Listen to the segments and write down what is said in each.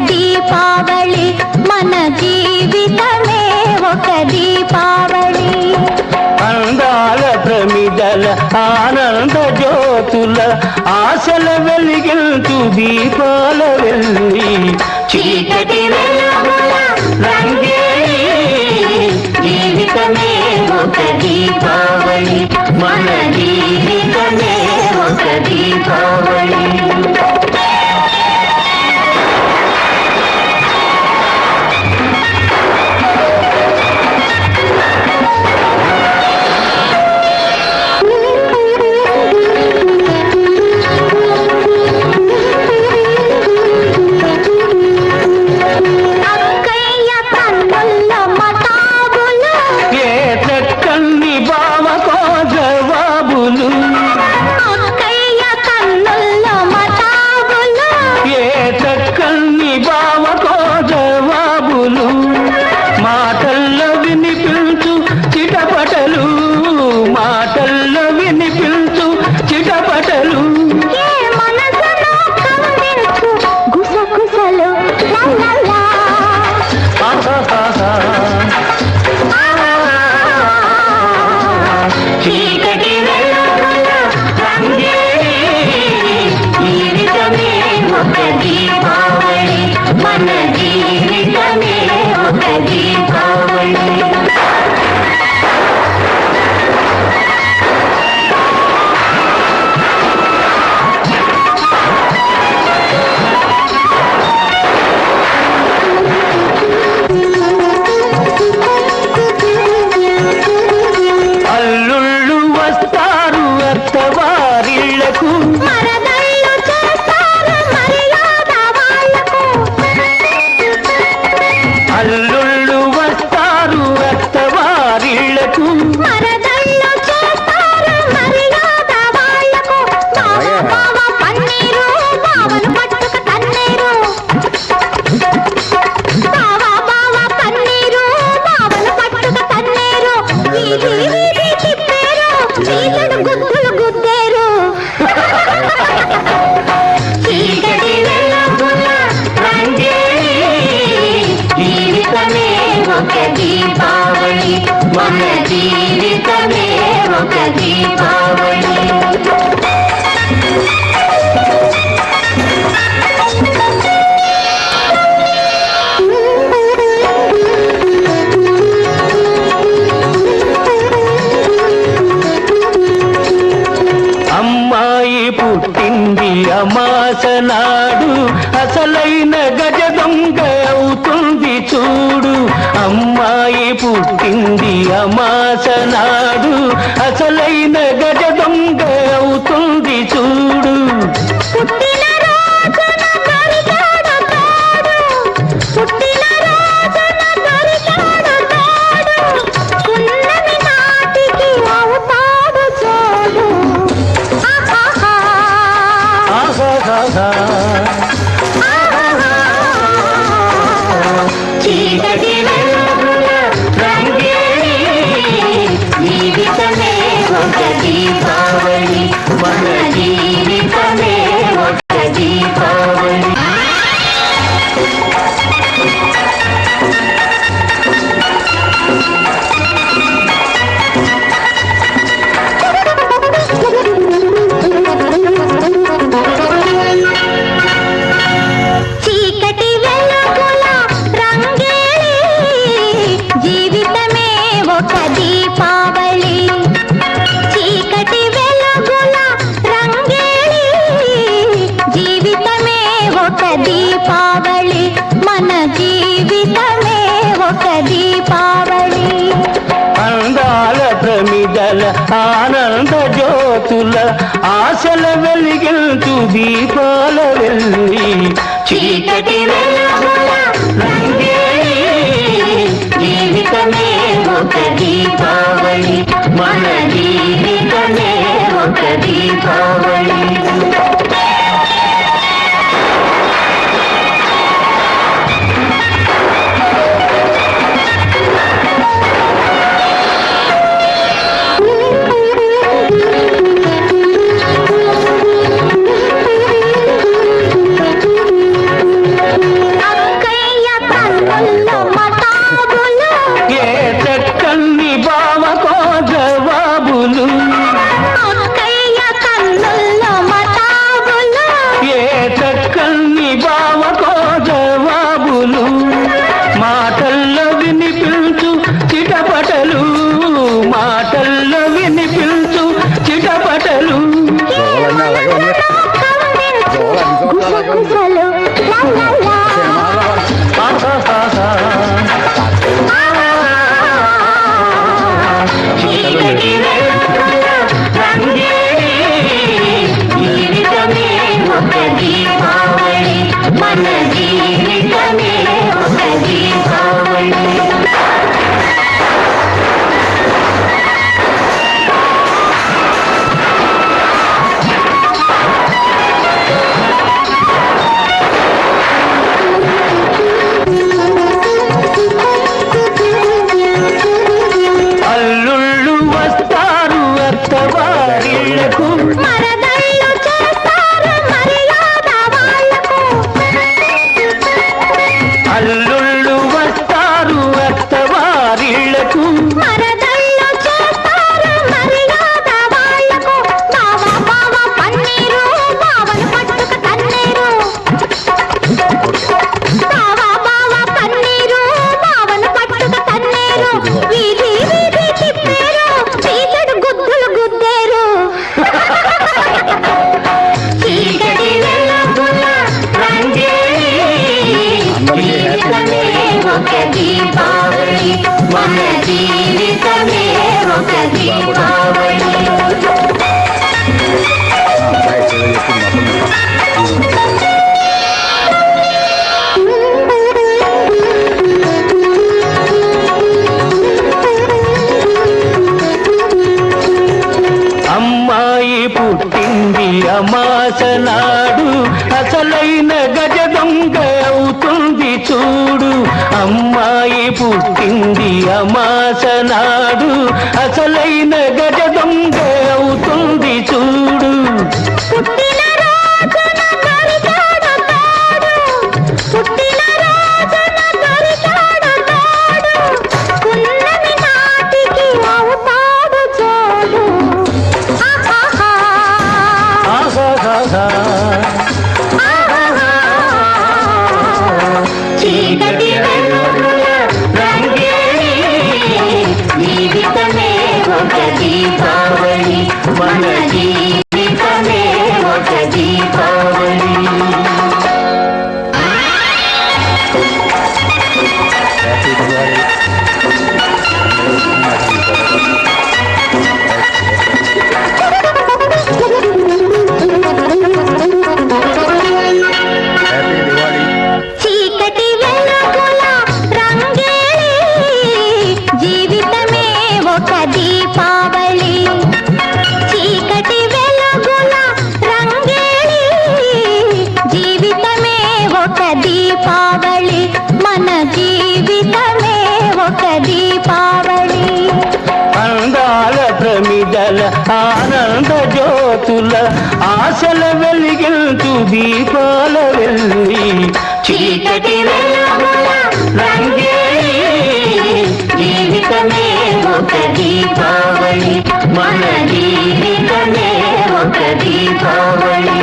దీపావళి మన జీవితమే ఒక దీపావళి అందాల ప్రమిదల ఆనంద జ్యోతుల ఆశల వెలిగించు దీపాల వెళ్ళి చీకటి వెలుగుల రంగేలి జీవితమే ఒక దీపావళి మన జీవితమే ఒక దీపావళి దీపావళి మన జీవితమే ఒక దీపావళి అమ్మాయి పుట్టింది అమాస నాడు అసలైన గజ దొంగ అవుతుంది చూడు అమ్మాయి పుట్టింది అమాస నాడు అసలైన గజ దొంగ అవుతుంది చూడు చీకటి వెలుగుల రంగేలి జీవితమే ఒక దీపావళి మన జీవితమే ఒక దీపావళి దీపావళి మన జీవితమే ఒక దీపావళి అందాల ప్రమిదల ఆనంద జ్యోతుల ఆశల వెలిగించు దీపాల వెళ్ళి చీకటి వెలుగుల రంగేలి జీవితమే ఒక దీపావళి మన జీవితమే ఒక దీపావళి జీవితమే ఒక దీపావళి. అల్లుళ్ళు వస్తారు అత్తవారిళ్లకు, మరదళ్ళు చేస్తారు మర్యాద వాళ్ళకు. అల్లుళ్ళు వస్తారు అత్తవారిళ్లకు, మరదళ్ళు చేస్తారు మర్యాద వాళ్ళకు. బావ బావ పన్నీరు బావను పట్టుక తన్నీరు. బావ బావ పన్నీరు బావను పట్టుక తన్నీరు. వీధి వీధి తిప్పారు చీకటి గుద్దులు గుద్దేరు. చీకటి వెలుగుల రంగేలి, జీవితమే ఒక దీపావళి, మన జీవితమే ఒక దీపావళి. అమ్మాయి పుట్టింది అమాస నాడు, అసలైన గజ దొంగ అవుతుంది చూడు. అమ్మాయి పుట్టింది అమాస నాడు, అసలైన గజ దొంగ అవుతుంది చూడు. పుట్టిన రోజున దొరికాడు తోడు. పుట్టిన రోజున దొరికాడు తోడు. పున్నమి నాటికి అవుతాడు జోడు. ఆహాహా. ఆహాహా. చీకటి వెలుగుల రంగేలి, జీవితమే ఒక దీపావళి, మన జీవితమే ఒక దీపావళి. చీకటి వెలుగుల రంగేలి, జీవితమే ఒక దీపావళి. చీకటి వెలుగుల రంగేలి, జీవితమే ఒక దీపావళి, మన జీవితమే ఒక దీపావళి. అందాల ప్రమిదల ఆనంద జ్యోతుల ఆశల వెలిగించు దీపాల వెళ్ళి, చీకటి వెలుగుల రంగేలి, జీవితమే ఒక దీపావళి, మన జీవితమే ఒక దీపావళి.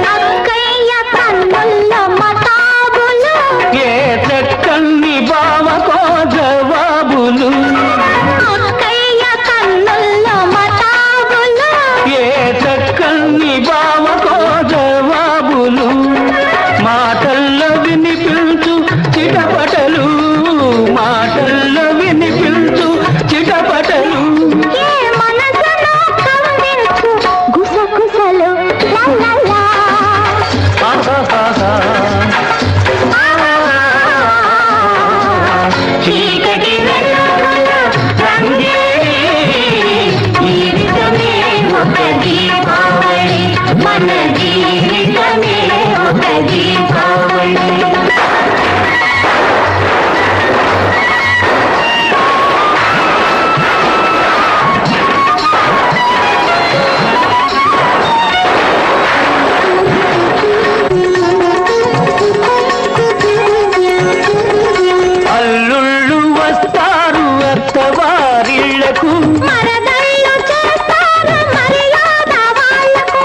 అక్కయ్య కన్నుల్లో మతాబులు, ఏ చక్కని బావకో జవాబులు, అక్కయ్య కన్నుల్లో మతాబులు. ఏ చక్కని బావకో జవాబులు, మాటల్లో వినిపించు చిటపటలు, మాటల్లో వినిపించు చిటపటలు. ఏ మనసులో కవ్వించు గుసగుసలు. లలలా. ఆహాహాహా. చీకటి వెలుగుల రంగేలి, జీవితమే ఒక దీపావళి, మన జీవితమే ఒక దీపావళి. అల్లుళ్ళు వస్తారు అత్తవారిళ్లకు, మరదళ్ళు చేస్తారు మర్యాద వాళ్ళకు.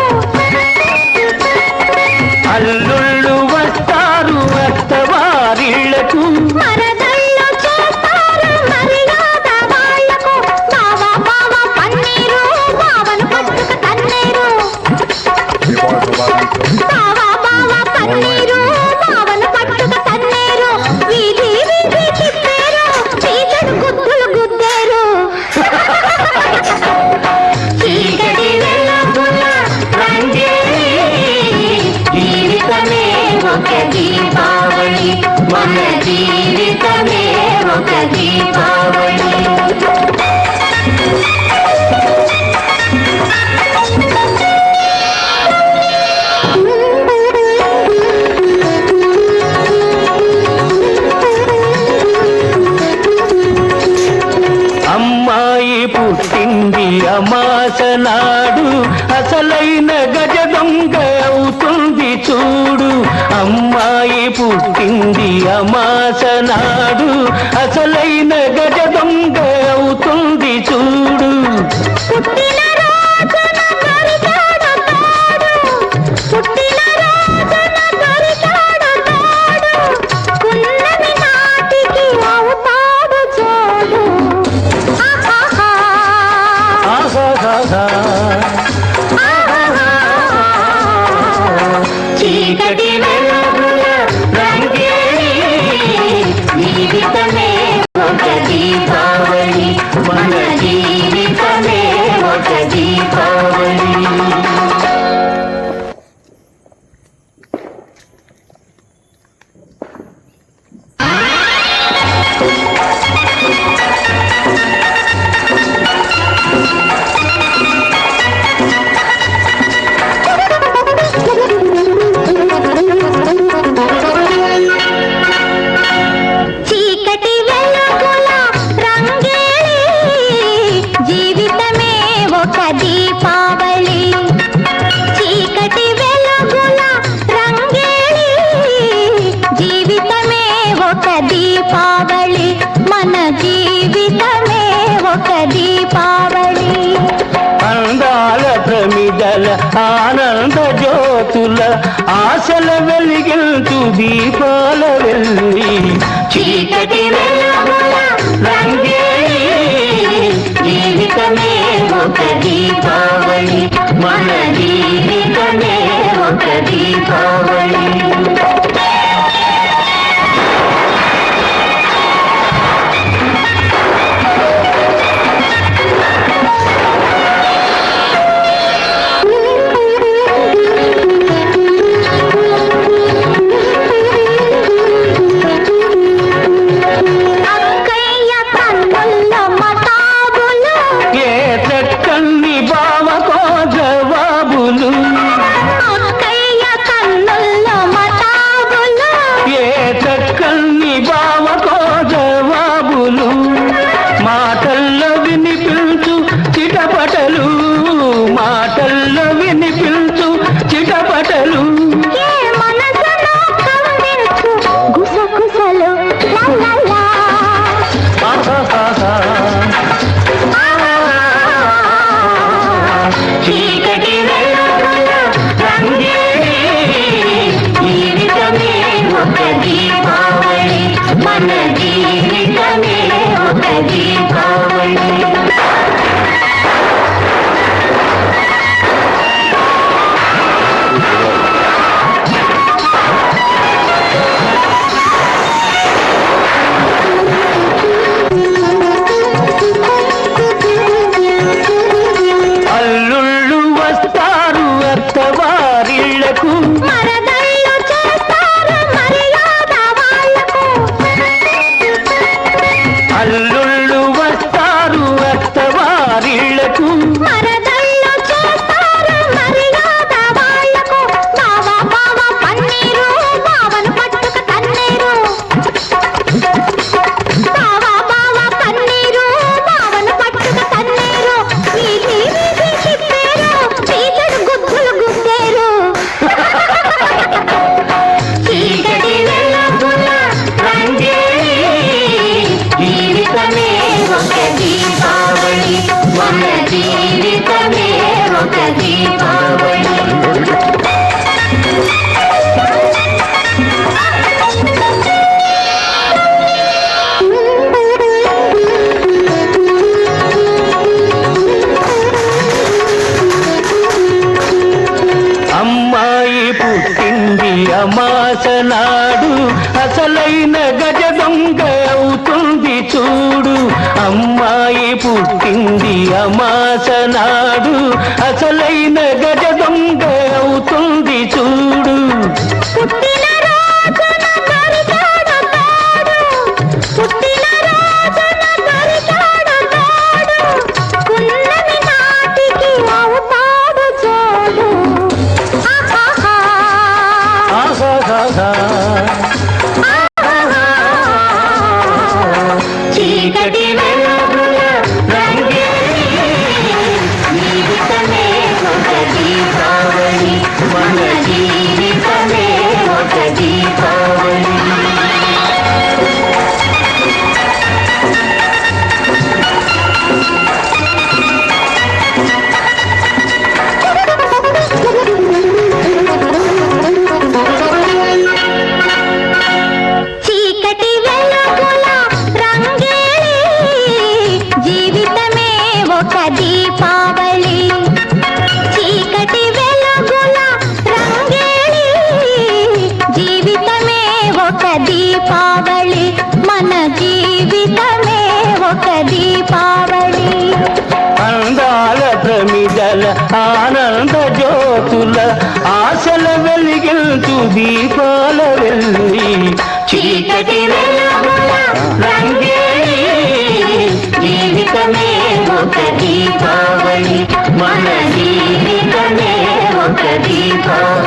ఒక దీపావళి మన జీవితమే ఒక దీపావళి అమ్మాయి పుట్టింది అమాస నాడు అసలైన గజ దొంగ అవుతుంది చూడు అమ్మాయి పుట్టింది అమాస నాడు అసలైన గజ దొంగ అవుతుంది చూడు పుట్టిన రోజున దొరికాడు తోడు, పుట్టిన రోజున దొరికాడు తోడు, పున్నమి నాటికి అవుతాడు చూడు. ఆహాహా, ఆహాహా. చీకటి వెలుగుల రంగేలి జీవితమే ఒక దీపావళి మన జీవితమే ఒక దీపావళి చీకటి వెలుగుల రంగేలి జీవితమే ఒక దీపావళి, చీకటి వెలుగుల రంగేలి జీవితమే ఒక దీపావళి మన జీవితమే ఒక దీపావళి. అందాల ప్రమిదల ఆనంద జ్యోతుల ఆశల వెలిగించు దీపాల వెళ్ళి చీకటి వెలుగుల రంగేలి జీవితమే ఒక దీపావళి మన జీవితమే ఒక దీపావళి అక్కయ్య కన్నుల్లో మతాబులు, ఏ చక్కని బావకో జవాబులు అక్కయ్య కన్నుల్లో మతాబులు, ఏ చక్కని బావకో జవాబులు మాటల్లో వినిపించు చిటపటలు మాటల్లో వినిపించు చిటపటలు ఏ మనసులో కవ్వించు గుసగుసలు లలలా. ఆహాహాహా. చీకటి వెలుగుల రంగేలి జీవితమే ఒక దీపావళి మన జీవితమే ఒక దీపావళి అల్లుళ్ళు వస్తారు అత్తవారిళ్లకు మరదళ్ళు చేస్తారు మర్యాద వాళ్ళకు, అల్లుళ్ళు వస్తారు అత్తవారిళ్లకు మరదళ్ళు చేస్తారు మర్యాద వాళ్ళకు. బావ బావ పన్నీరు బావను పట్టుక తన్నీరు, బావ బావ పన్నీరు బావను పట్టుక తన్నీరు, వీధి వీధి తిప్పేరు పీతడు గుద్దులు గుద్దేరు. చీకటి వెలుగుల రంగేలి జీవితమే ఒక దీపావళి మన జీవితమే ఒక దీపావళి అమ్మాయి పుట్టింది అమాస నాడు అసలైన గజ దొంగ అవుతుంది చూడు అమ్మాయి పుట్టింది అమాస నాడు అసలైన గజ దొంగ అవుతుంది చూడు పుట్టిన చీకటి వెలుగుల రంగేలి జీవితమే ఒక దీపావళి మన జీవితమే ఒక దీపావళి చీకటి వెలుగుల రంగేలి జీవితమే ఒక దీపావళి చీకటి వెలుగుల రంగేలి జీవితమే ఒక దీపావళి మన జీవితమే ఒక దీపావళి అందాల ప్రమిదల ఆనంద జ్యోతుల ఆశల వెలిగించు దీపాల వెళ్ళి చీకటి వెలుగుల రంగేలి జీవితమే ఒక దీపావళి మన జీవితమే ఒక దీపావళి